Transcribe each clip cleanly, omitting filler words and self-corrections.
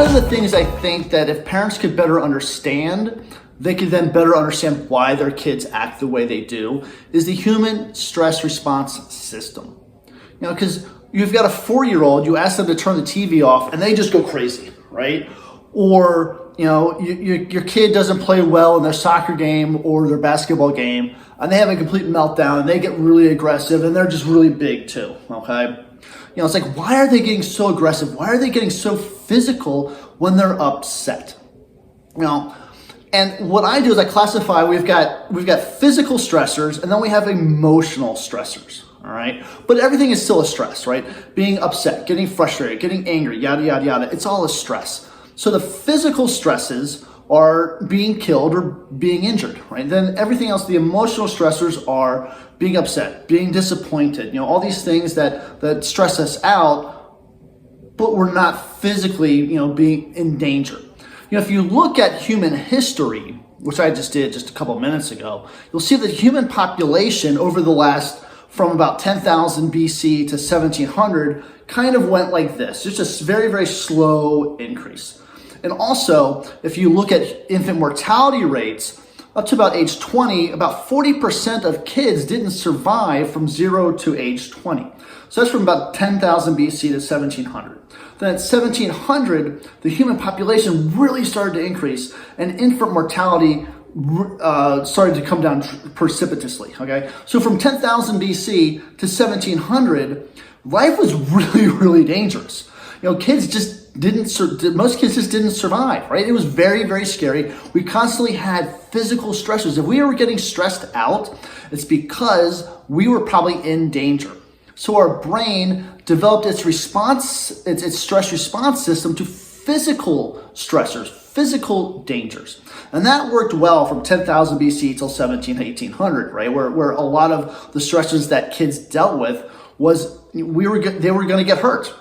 One of the things I think that if parents could better understand, they could then better understand why their kids act the way they do, is the human stress response system. Because you've got a 4-year-old, you ask them to turn the TV off and they just go crazy, right? Or, your kid doesn't play well in their soccer game or their basketball game and they have a complete meltdown and they get really aggressive and they're just really big too, okay? It's like, why are they getting so aggressive? Why are they getting so physical when they're upset? And what I do is I classify, we've got physical stressors and then we have emotional stressors, all right? But everything is still a stress, right? Being upset, getting frustrated, getting angry, yada, yada, yada. It's all a stress. So the physical stresses are being killed or being injured, right? Then everything else, the emotional stressors are being upset, being disappointed, all these things that stress us out, but we're not physically, being in danger. If you look at human history, which I just did just a couple minutes ago, you'll see that human population over the last, from about 10,000 BC to 1700, kind of went like this, just a very, very slow increase. And also, if you look at infant mortality rates, up to about age 20, about 40% of kids didn't survive from 0 to age 20. So that's from about 10,000 BC to 1700. Then at 1700, the human population really started to increase and infant mortality started to come down precipitously, okay? So from 10,000 BC to 1700, life was really, really dangerous. Most kids just didn't survive, right? It was very, very scary. We constantly had physical stressors. If we were getting stressed out, it's because we were probably in danger. So our brain developed its stress response system to physical stressors, physical dangers. And that worked well from 10,000 BC till 1800, right? Where a lot of the stresses that kids dealt with was they were going to get hurt.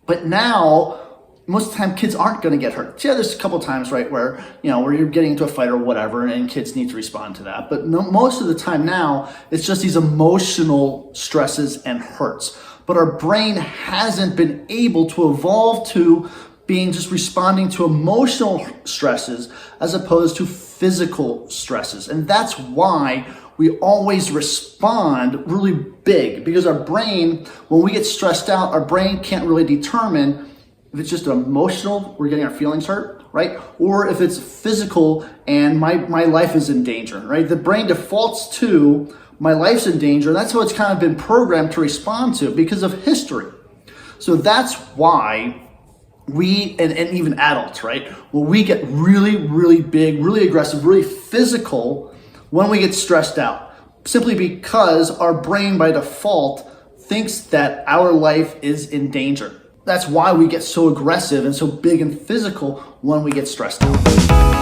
But now, most of the time, kids aren't going to get hurt. Yeah, there's a couple times, right, where you're getting into a fight or whatever, and kids need to respond to that. But no, most of the time now, it's just these emotional stresses and hurts. But our brain hasn't been able to evolve to being just responding to emotional stresses as opposed to physical stresses. And that's why we always respond really big, because our brain, when we get stressed out, our brain can't really determine if it's just emotional, we're getting our feelings hurt, right? Or if it's physical and my life is in danger, right? The brain defaults to my life's in danger. That's how it's kind of been programmed to respond to because of history. So that's why we, and even adults, right? When we get really, really big, really aggressive, really physical when we get stressed out, simply because our brain by default thinks that our life is in danger. That's why we get so aggressive and so big and physical when we get stressed out.